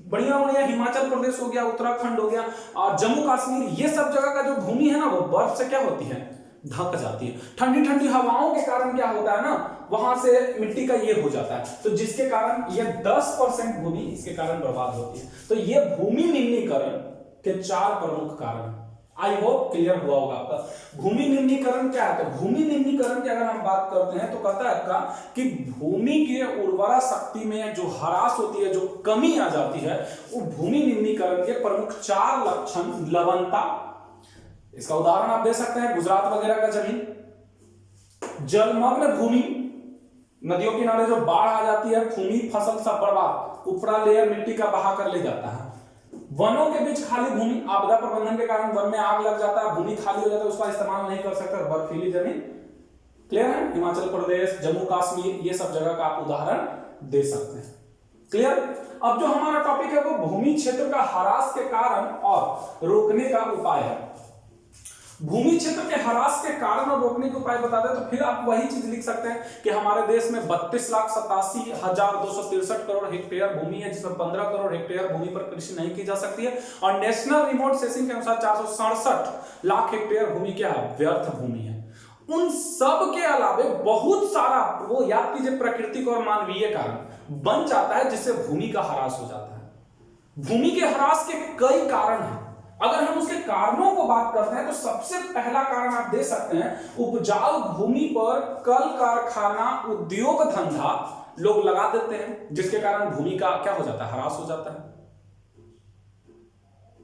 बढ़िया हिमाचल प्रदेश हो गया, उत्तराखंड हो गया और जम्मू कश्मीर, ये सब जगह का जो भूमि है ना वो बर्फ से क्या होती है, ढक जाती है। ठंडी ठंडी हवाओं के कारण क्या होता है ना, वहां से मिट्टी का ये हो जाता है, तो जिसके कारण ये 10% भूमि इसके कारण बर्बाद होती है। तो ये भूमि निम्नीकरण के 4 प्रमुख कारण। आई होप क्लियर हुआ होगा आपका। भूमि निम्नीकरण क्या है? तो भूमि निम्नीकरण की अगर हम बात करते हैं तो कहता है आपका कि भूमि के उर्वरा शक्ति में जो ह्रास होती है, जो कमी आ जाती है, वो भूमि निम्नीकरण के प्रमुख 4 लक्षण लवणता, इसका उदाहरण आप दे सकते हैं गुजरात वगैरह का जमीन, जलमग्न भूमि, नदियों किनारे जो बाढ़ आ जाती है, भूमि फसल सब बर्बाद, ऊपरा लेयर मिट्टी का बहा कर ले जाता है, वनों के बीच खाली भूमि, आपदा प्रबंधन के कारण वन में आग लग जाता है, भूमि खाली हो जाता है, उसका इस्तेमाल नहीं कर सकते, बर्फीली जमीन। क्लियर है? हिमाचल प्रदेश, जम्मू कश्मीर, ये सब जगह का आप उदाहरण दे सकते हैं। क्लियर? अब जो हमारा टॉपिक है वो भूमि क्षेत्र का ह्रास के कारण और रोकने का उपाय है। भूमि क्षेत्र के ह्रास के कारण और रोकने के उपाय बताते हैं, तो फिर आप वही चीज लिख सकते हैं कि हमारे देश में 32,87,263 करोड़ हेक्टेयर भूमि है, जिसमें 15 करोड़ हेक्टेयर भूमि पर कृषि नहीं की जा सकती है, और नेशनल रिमोट सेंसिंग के अनुसार 467 लाख हेक्टेयर भूमि क्या है? व्यर्थ भूमि है। उन सब के अलावे बहुत सारा, वो याद कीजिए, प्राकृतिक और मानवीय कारण बन जाता है जिससे भूमि का ह्रास हो जाता है। भूमि के ह्रास के कई कारण हैं। अगर हम उसके कारणों को बात करते हैं तो सबसे पहला कारण आप दे सकते हैं, उपजाऊ भूमि पर कल कारखाना, उद्योग धंधा लोग लगा देते हैं, जिसके कारण भूमि का क्या हो जाता है? ह्रास हो जाता है।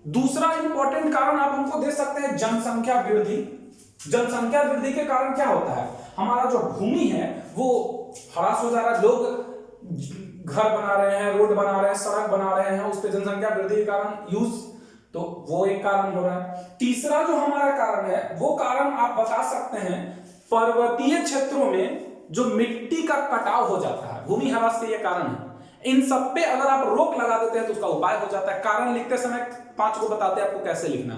दूसरा इंपॉर्टेंट कारण आप हमको दे सकते हैं जनसंख्या वृद्धि। जनसंख्या वृद्धि के कारण क्या होता है? हमारा जो भूमि है वो ह्रास हो जा रहा है, लोग घर बना रहे हैं, रोड बना रहे हैं, सड़क बना रहे हैं, उस पर जनसंख्या वृद्धि के कारण यूज, तो वो एक कारण हो रहा है। तीसरा जो हमारा कारण है वो कारण आप बता सकते हैं पर्वतीय क्षेत्रों में जो मिट्टी का कटाव हो जाता है, भूमि ह्रास के ये कारण है। इन सब पे अगर आप रोक लगा देते हैं तो उसका उपाय हो जाता है। कारण लिखते समय 5 को बताते हैं आपको कैसे लिखना।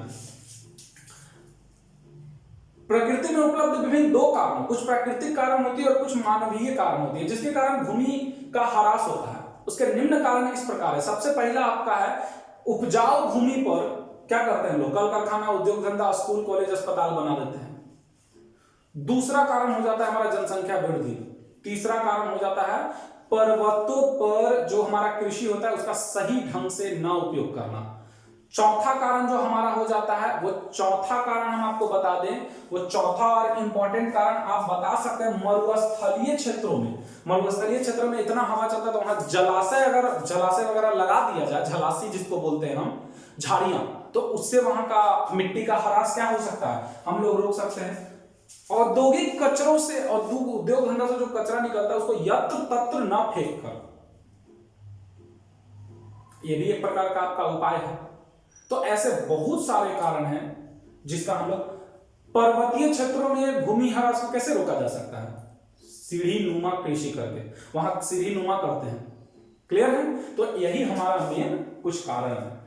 प्रकृति में उपलब्ध विभिन्न 2 कारण, कुछ प्राकृतिक कारण होती है और कुछ मानवीय कारण होती है, जिसके कारण भूमि का ह्रास होता है। उसके निम्न कारण इस प्रकार है। सबसे पहला आपका है, उपजाऊ भूमि पर क्या करते हैं लोग? कल कारखाना, उद्योग धंधा, स्कूल, कॉलेज, अस्पताल बना देते हैं। दूसरा कारण हो जाता है हमारा जनसंख्या वृद्धि। तीसरा कारण हो जाता है पर्वतों पर जो हमारा कृषि होता है उसका सही ढंग से ना उपयोग करना। चौथा कारण जो हमारा हो जाता है, वो चौथा कारण हम आपको बता दें, वो चौथा और इंपॉर्टेंट कारण आप बता सकते हैं मरुस्थलीय क्षेत्रों में। मरुस्थलीय क्षेत्रों में इतना हवा चलता है तो वहां जलाशय, अगर जलाशय वगैरह लगा दिया जाए, झलासी जिसको बोलते हैं हम, झाड़ियां, तो उससे वहां का मिट्टी का ह्रास क्या हो सकता है? हम लोग रोक सकते हैं। औद्योगिक कचरों से, उद्योग धंधा से जो कचरा निकलता है उसको यत्र तत्र न फेंक कर, ये भी एक प्रकार का आपका उपाय है। तो ऐसे बहुत सारे कारण हैं जिसका हम लोग, पर्वतीय क्षेत्रों में भूमि ह्रास को कैसे रोका जा सकता है? सीढ़ी नुमा कृषि करके, वहां सीढ़ी नुमा करते हैं। क्लियर है? तो यही हमारा मेन कुछ कारण है।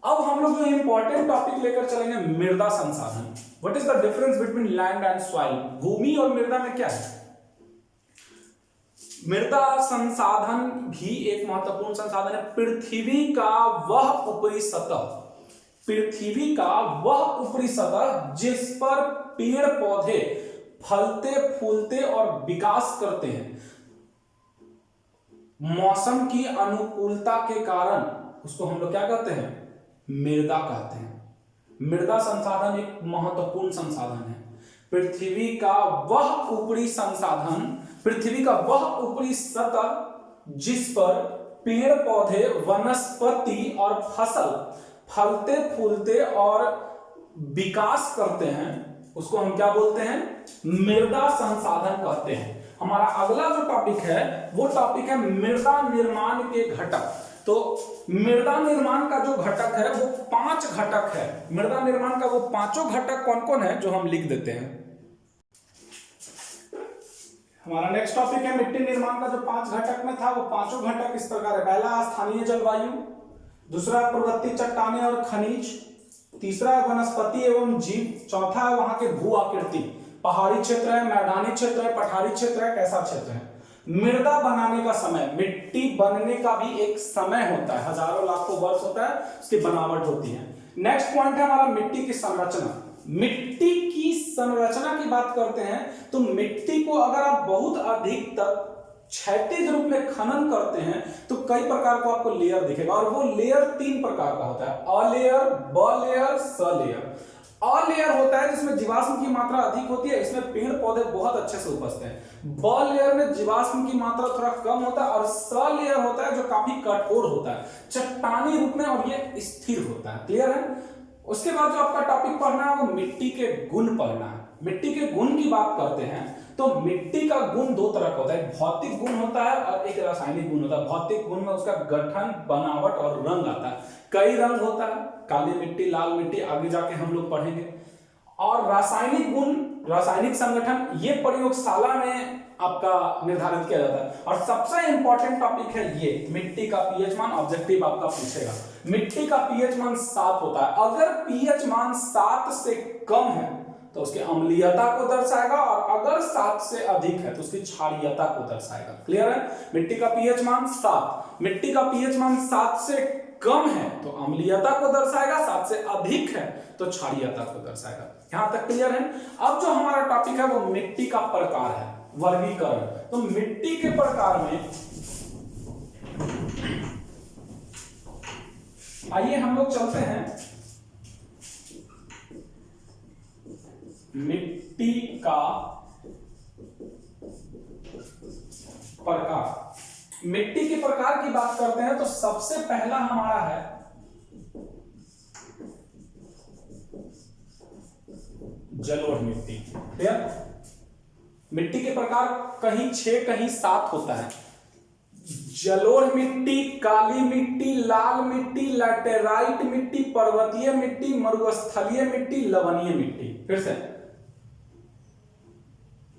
अब हम लोग जो इंपॉर्टेंट टॉपिक लेकर चलेंगे, मृदा संसाधन। What is the difference between land and soil? भूमि और मृदा में क्या है? मृदा संसाधन भी एक महत्वपूर्ण संसाधन है। पृथ्वी का वह ऊपरी सतह, पृथ्वी का वह ऊपरी सतह जिस पर पेड़ पौधे फलते फूलते और विकास करते हैं, मौसम की अनुकूलता के कारण उसको हम लोग क्या कहते हैं? मृदा कहते हैं। मृदा संसाधन एक महत्वपूर्ण संसाधन है। पृथ्वी का वह ऊपरी संसाधन, पृथ्वी का वह ऊपरी सतह जिस पर पेड़ पौधे, वनस्पति और फसल फलते फूलते और विकास करते हैं, उसको हम क्या बोलते हैं? मृदा संसाधन कहते हैं। हमारा अगला जो टॉपिक है वो टॉपिक है मृदा निर्माण के घटक। तो मृदा निर्माण का जो घटक है वो 5 घटक है। मृदा निर्माण का वो 5 घटक कौन कौन है जो हम लिख देते हैं। हमारा नेक्स्ट टॉपिक है मिट्टी निर्माण का जो 5 घटक में था, वो 5 घटक इस प्रकार है। पहला स्थानीय जलवायु, दूसरा पर्वतीय चट्टानें और खनिज, तीसरा है वनस्पति एवं जीव, चौथा है वहां के भू आकृति, पहाड़ी क्षेत्र है, मैदानी क्षेत्र है, पठारी क्षेत्र है, कैसा क्षेत्र है। मृदा बनाने का समय, मिट्टी बनने का भी एक समय होता है, हजारों लाखों वर्ष होता है, उसकी बनावट होती है। नेक्स्ट पॉइंट है हमारा मिट्टी की संरचना। मिट्टी की संरचना की बात करते हैं तो मिट्टी को अगर आप बहुत अधिक तक क्षैतिज रूप में खनन करते हैं तो कई प्रकार को आपको लेयर दिखेगा, और वो लेयर 3 प्रकार का होता है, अ लेयर, ब लेयर, स लेयर। लेयर होता है जिसमें जीवाश्म की मात्रा अधिक होती है, इसमें पेड़ पौधे बहुत अच्छे से उपजते हैं। ब लेयर में जीवाश्म की मात्रा थोड़ा कम होता है, और स लेयर होता है जो काफी कठोर होता है, चट्टानी रूप में, और ये स्थिर होता है। क्लियर है? उसके बाद जो आपका टॉपिक पढ़ना है वो मिट्टी के गुण पढ़ना है। मिट्टी के गुण की बात करते हैं तो मिट्टी का गुण दो तरह का होता है, एक भौतिक गुण होता है और एक रासायनिक गुण होता है। भौतिक गुण में उसका गठन, बनावट और रंग आता है। कई रंग होता है, काली मिट्टी, लाल मिट्टी, आगे जाके हम लोग पढ़ेंगे। और रासायनिक गुण, रासायनिक संगठन, ये प्रयोगशाला में आपका निर्धारित किया जाता है। और सबसे इंपॉर्टेंट टॉपिक है ये मिट्टी का पीएच मान, ऑब्जेक्टिव आपका पूछेगा। मिट्टी का पीएच मान 7 होता है। अगर पीएच मान 7 से कम है तो उसकी अम्लीयता को दर्शाएगा, और अगर 7 से अधिक है तो उसकी क्षारीयता को दर्शाएगा। क्लियर है? मिट्टी का पीएच मान 7, मिट्टी का पीएच मान 7 से कम है तो अम्लीयता को दर्शाएगा, 7 से अधिक है तो क्षारीयता को दर्शाएगा। यहां तक क्लियर है? अब जो हमारा टॉपिक है वो मिट्टी का प्रकार है, वर्गीकरण। तो मिट्टी के प्रकार में आइए हम लोग चलते हैं मिट्टी का प्रकार। मिट्टी के प्रकार की बात करते हैं तो सबसे पहला हमारा है जलोढ़ मिट्टी। क्लियर? मिट्टी के प्रकार कहीं 6 कहीं 7 होता है। जलोढ़ मिट्टी, काली मिट्टी, लाल मिट्टी, लैटेराइट मिट्टी, पर्वतीय मिट्टी, मरुस्थलीय मिट्टी, लवणीय मिट्टी। फिर से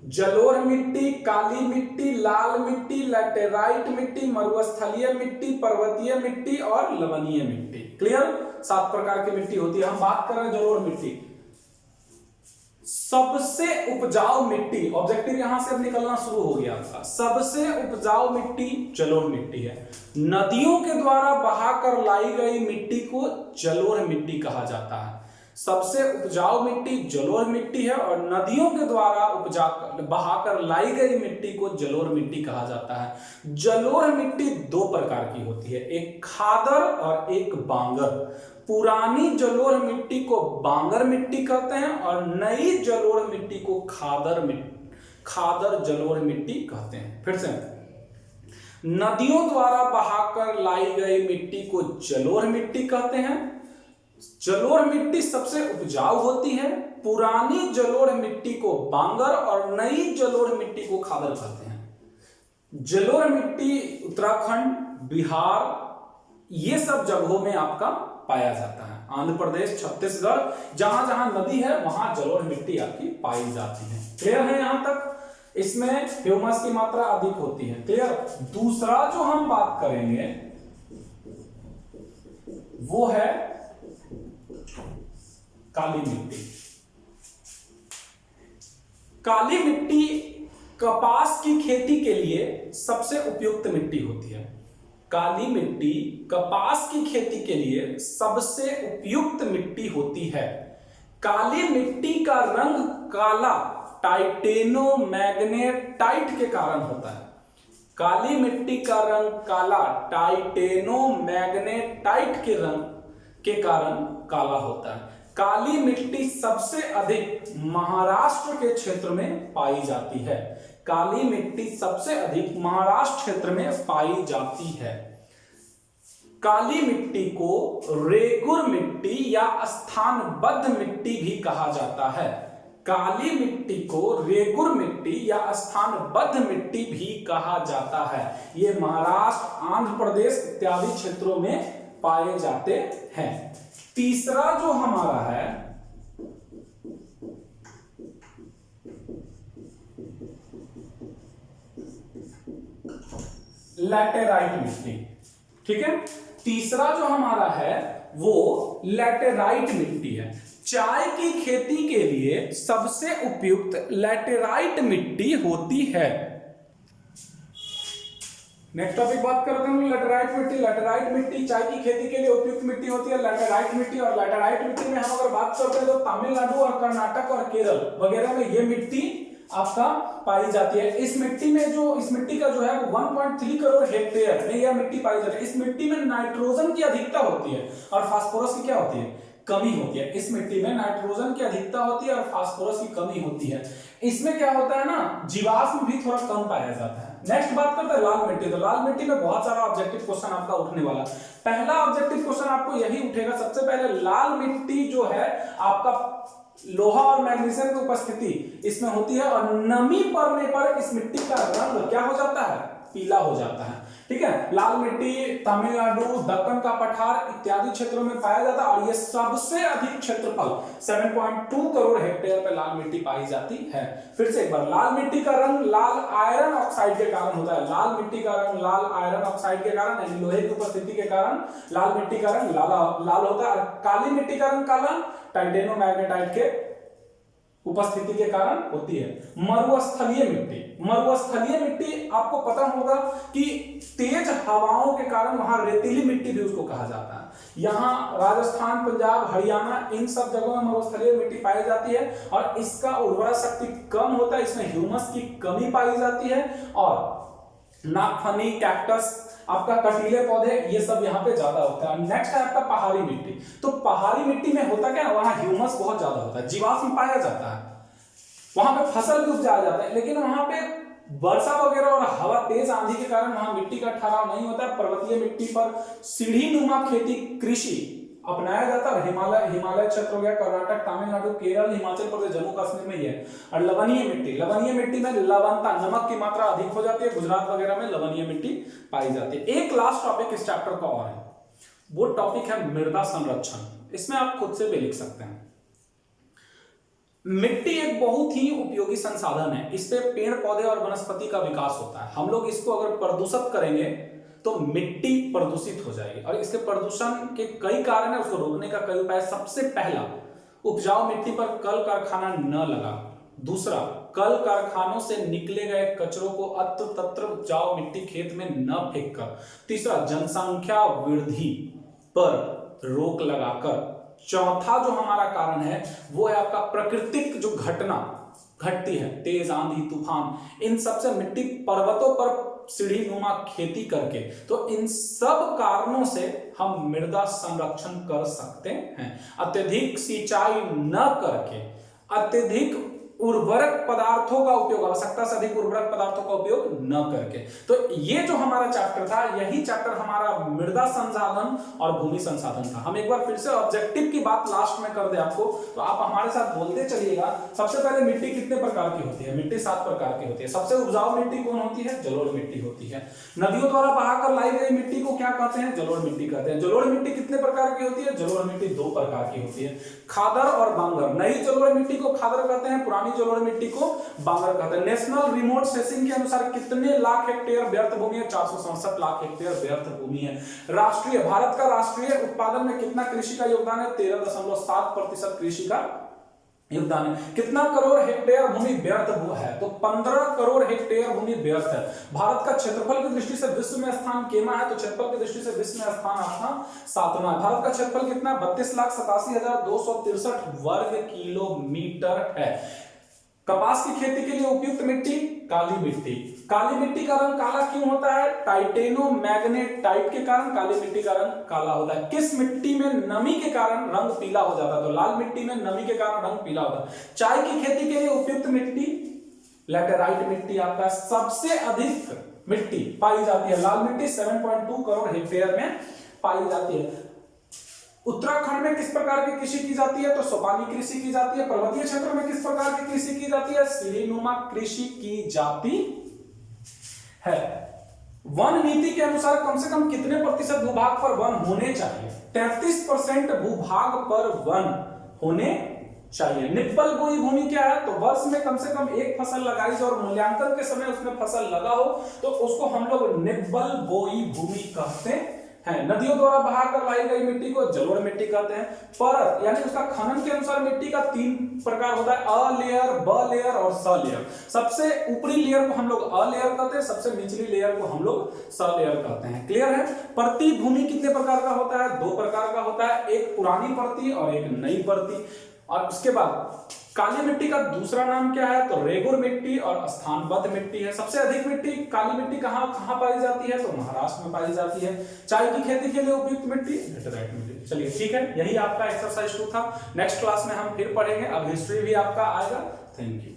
जलोढ़ मिट्टी, काली मिट्टी, लाल मिट्टी, लैटेराइट मिट्टी, मरुस्थलीय मिट्टी, पर्वतीय मिट्टी और लवणीय मिट्टी। क्लियर? 7 प्रकार की मिट्टी होती है। हम बात कर रहे हैं जलोढ़ मिट्टी। सबसे उपजाऊ मिट्टी, ऑब्जेक्टिव यहां से अब निकलना शुरू हो गया आपका। सबसे उपजाऊ मिट्टी जलोढ़ मिट्टी है। नदियों के द्वारा बहाकर लाई गई मिट्टी को जलोढ़ मिट्टी कहा जाता है। सबसे उपजाऊ मिट्टी जलोढ़ मिट्टी है, और नदियों के द्वारा बहाकर लाई गई मिट्टी को जलोढ़ मिट्टी कहा जाता है। जलोढ़ मिट्टी 2 प्रकार की होती है, एक खादर और एक बांगर। पुरानी जलोढ़ मिट्टी को बांगर मिट्टी कहते हैं, और नई जलोढ़ मिट्टी को खादर जलोढ़ मिट्टी कहते हैं। फिर से, नदियों द्वारा बहाकर लाई गई मिट्टी को जलोढ़ मिट्टी कहते हैं। जलोढ़ मिट्टी सबसे उपजाऊ होती है। पुरानी जलोढ़ मिट्टी को बांगर और नई जलोढ़ मिट्टी को खादर कहते हैं। जलोढ़ मिट्टी उत्तराखंड, बिहार, ये सब जगहों में आपका पाया जाता है। आंध्र प्रदेश, छत्तीसगढ़, जहां जहां नदी है वहां जलोढ़ मिट्टी आपकी पाई जाती है। क्लियर है यहां तक? इसमें ह्यूमस की मात्रा अधिक होती है। क्लियर? दूसरा जो हम बात करेंगे वो है काली मिट्टी। काली मिट्टी कपास की खेती के लिए सबसे उपयुक्त मिट्टी होती है। काली मिट्टी कपास की खेती के लिए सबसे उपयुक्त मिट्टी होती है। काली मिट्टी का रंग काला टाइटेनोमैग्नेटाइट के कारण होता है। काली मिट्टी का रंग काला टाइटेनोमैग्नेटाइट के रंग के कारण काला होता है। काली मिट्टी सबसे अधिक महाराष्ट्र के क्षेत्र में पाई जाती है। काली मिट्टी सबसे अधिक महाराष्ट्र क्षेत्र में पाई जाती है। काली मिट्टी को रेगुर मिट्टी या स्थानबद्ध मिट्टी भी कहा जाता है। काली मिट्टी को रेगुर मिट्टी या स्थानबद्ध मिट्टी भी कहा जाता है। ये महाराष्ट्र, आंध्र प्रदेश इत्यादि क्षेत्रों में पाए जाते हैं। तीसरा जो हमारा है लैटेराइट मिट्टी। ठीक है? तीसरा जो हमारा है वो लैटेराइट मिट्टी है। चाय की खेती के लिए सबसे उपयुक्त लैटेराइट मिट्टी होती है। नेक्स्ट टॉपिक बात करते हैं लैटेराइट मिट्टी। लैटेराइट मिट्टी चाय की खेती के लिए उपयुक्त मिट्टी होती है, लैटेराइट मिट्टी। और लैटेराइट मिट्टी में हम अगर बात करते हैं तो तमिलनाडु और कर्नाटक और केरल वगैरह में ये मिट्टी आपका पाई जाती है। इस मिट्टी का जो है वो 1.3 करोड़ हेक्टेयर में यह मिट्टी पाई जाती है। इस मिट्टी में नाइट्रोजन की अधिकता होती है और फास्फोरस की क्या होती है? कमी होती है। इस मिट्टी में नाइट्रोजन की अधिकता होती है और फास्फोरस की कमी होती है। इसमें क्या होता है ना, जीवाश्म भी थोड़ा कम पाया जाता है। नेक्स्ट बात करते हैं लाल मिट्टी। तो लाल मिट्टी में बहुत सारा ऑब्जेक्टिव क्वेश्चन आपका उठने वाला। पहला ऑब्जेक्टिव क्वेश्चन आपको यही उठेगा सबसे पहले, लाल मिट्टी जो है आपका लोहा और मैग्नीशियम की उपस्थिति इसमें होती है और नमी पड़ने पर इस मिट्टी का रंग क्या हो जाता है, पीला हो जाता है। ठीक है, लाल मिट्टी तमिलनाडु, दक्कन का पठार इत्यादि क्षेत्रों में पाया जाता है और ये सबसे अधिक क्षेत्रफल 7.2 करोड़ हेक्टेयर पे लाल मिट्टी पाई जाती है। फिर से एक बार, लाल मिट्टी का रंग लाल आयरन ऑक्साइड के कारण होता है। लाल मिट्टी का रंग लाल आयरन ऑक्साइड के कारण यानी लोहे की उपस्थिति के कारण लाल मिट्टी का रंग लाल होता है। और काली मिट्टी का रंग काला टाइटेनोमैग्नेटाइट के उपस्थिति के कारण होती है। मरुस्थलीय मिट्टी, मरुस्थलीय मिट्टी आपको पता होगा कि तेज हवाओं के कारण वहां रेतीली मिट्टी भी उसको कहा जाता है। यहाँ राजस्थान, पंजाब, हरियाणा इन सब जगहों में मरुस्थलीय मिट्टी पाई जाती है और इसका उर्वरा शक्ति कम होता है, इसमें ह्यूमस की कमी पाई जाती है और नागफनी, कैक्टस, आपका कटीले पौधे ये सब यहाँ पे ज्यादा होता है। नेक्स्ट है आपका पहाड़ी मिट्टी। तो पहाड़ी मिट्टी में होता क्या है, वहां ह्यूमस बहुत ज्यादा होता है, जीवाश्म पाया जाता है, वहां पे फसल भी उपजाया जाता है, लेकिन वहां पे वर्षा वगैरह और हवा तेज आंधी के कारण वहां मिट्टी का ठहराव नहीं होता है। पर्वतीय मिट्टी पर सीढ़ी नुमा खेती कृषि अपनाया जाता है। हिमालय क्षेत्र हो गया, कर्नाटक, तमिलनाडु, केरल, हिमाचल प्रदेश, जम्मू कश्मीर में ये है। और लवणीय मिट्टी में लवणता, नमक की मात्रा अधिक हो जाती है। गुजरात वगैरह में लवणीय मिट्टी पाई जाती है। एक लास्ट टॉपिक इस चैप्टर का और है, वो टॉपिक है मृदा संरक्षण। इसमें आप खुद से भी लिख सकते हैं। मिट्टी एक बहुत ही उपयोगी संसाधन है, इससे पेड़ पौधे और वनस्पति का विकास होता है। हम लोग इसको अगर प्रदूषित करेंगे तो मिट्टी प्रदूषित हो जाएगी और इसके प्रदूषण के कई कारण है, उसको रोकने का कई उपाय। सबसे पहला, उपजाऊ मिट्टी पर कल कारखाना न लगा। दूसरा, कल कारखानों से निकले गए कचरों को अत्र तत्र उपजाऊ मिट्टी खेत में न फेंक कर। तीसरा, जनसंख्या वृद्धि पर रोक लगाकर। चौथा जो हमारा कारण है वो है आपका प्राकृतिक जो घटना घटती है, तेज आंधी, तूफान, इन सबसे मिट्टी पर्वतों पर सीढ़ी नुमा खेती करके, तो इन सब कारणों से हम मृदा संरक्षण कर सकते हैं। अत्यधिक सिंचाई न करके, अत्यधिक उर्वरक पदार्थों का उपयोग, आवश्यकता से अधिक उर्वरक पदार्थों का उपयोग न करके। तो ये जो हमारा चैप्टर था, यही चैप्टर हमारा मृदा संसाधन और भूमि संसाधन था। हम एक बार फिर से ऑब्जेक्टिव की बात लास्ट में कर दे आपको, तो आप हमारे साथ बोलते चलिएगा। सबसे पहले मिट्टी कितने प्रकार की होती है? मिट्टी 7 प्रकार की होती है। सबसे उपजाऊ मिट्टी कौन होती है? जलोढ़ मिट्टी होती है। नदियों द्वारा बहाकर लाई गई मिट्टी को क्या कहते हैं? जलोढ़ मिट्टी कहते हैं। जलोढ़ मिट्टी कितने प्रकार की होती है? जलोढ़ मिट्टी 2 प्रकार की होती है, खादर और बांगर। नई जलोढ़ मिट्टी को खादर कहते हैं, पुरानी जलोढ़ मिट्टी को बांगर कहते हैं। नेशनल रिमोट सेंसिंग के अनुसार कितने लाख हेक्टेयर व्यर्थ भूमि है? 467 लाख हेक्टेयर व्यर्थ भूमि है। राष्ट्रीय, भारत का राष्ट्रीय उत्पादन में कितना कृषि का योगदान है? 13.7% कृषि का योगदान है। कितना करोड़ हेक्टेयर भूमि व्यर्थ है? तो 15 करोड़ हेक्टेयर भूमि व्यर्थ है। भारत का क्षेत्रफल की दृष्टि से विश्व में स्थान केमा है? तो क्षेत्रफल की दृष्टि से विश्व में स्थान आपका 7वां है। भारत का क्षेत्रफल कितना? 32,87,263 वर्ग किलोमीटर है। कपास की खेती के लिए उपयुक्त मिट्टी काली मिट्टी। काली मिट्टी का रंग काला क्यों होता है? टाइटेनोमैग्नेटाइट के कारण काली मिट्टी का रंग काला होता है। किस मिट्टी में नमी के कारण रंग पीला हो जाता है? तो लाल मिट्टी में नमी के कारण रंग पीला होता है। चाय की खेती के लिए उपयुक्त मिट्टी लैटेराइट मिट्टी आपका सबसे अधिक मिट्टी पाई जाती है। लाल मिट्टी 7.2 करोड़ हेक्टेयर में पाई जाती है। उत्तराखंड में किस प्रकार की कृषि की जाती है? तो सोपानी कृषि की जाती है। पर्वतीय क्षेत्रों में किस प्रकार की कृषि की जाती है? सीढ़ीनुमा कृषि की जाती है। वन नीति के अनुसार कम से कम कितने प्रतिशत भूभाग पर वन होने चाहिए? 33% भूभाग पर वन होने चाहिए। निब्बल बोई भूमि क्या है? तो वर्ष में कम से कम एक फसल लगाई जाए और मूल्यांकन के समय उसमें फसल लगा हो तो उसको हम लोग निब्बल बोई भूमि कहते हैं। नदियों द्वारा बहाकर लाई गई मिट्टी को जलोढ़ मिट्टी कहते हैं। परत यानी उसका खनन के अनुसार मिट्टी का 3 प्रकार होता है, अ लेयर, ब लेयर और स लेयर। सबसे ऊपरी लेयर को हम लोग अ लेयर कहते हैं, सबसे निचली लेयर को हम लोग स लेयर कहते हैं। क्लियर है? परती भूमि कितने प्रकार का होता है? 2 प्रकार का होता है, एक पुरानी परती और एक नई परती। और उसके बाद काली मिट्टी का दूसरा नाम क्या है? तो रेगुर मिट्टी और स्थानबद्ध मिट्टी है। सबसे अधिक मिट्टी काली मिट्टी कहां पाई जाती है? तो महाराष्ट्र में पाई जाती है। चाय की खेती के लिए उपयुक्त मिट्टी लैटेराइट मिट्टी। चलिए ठीक है, यही आपका एक्सरसाइज 2 था। नेक्स्ट क्लास में हम फिर पढ़ेंगे, अब हिस्ट्री भी आपका आएगा। Thank you.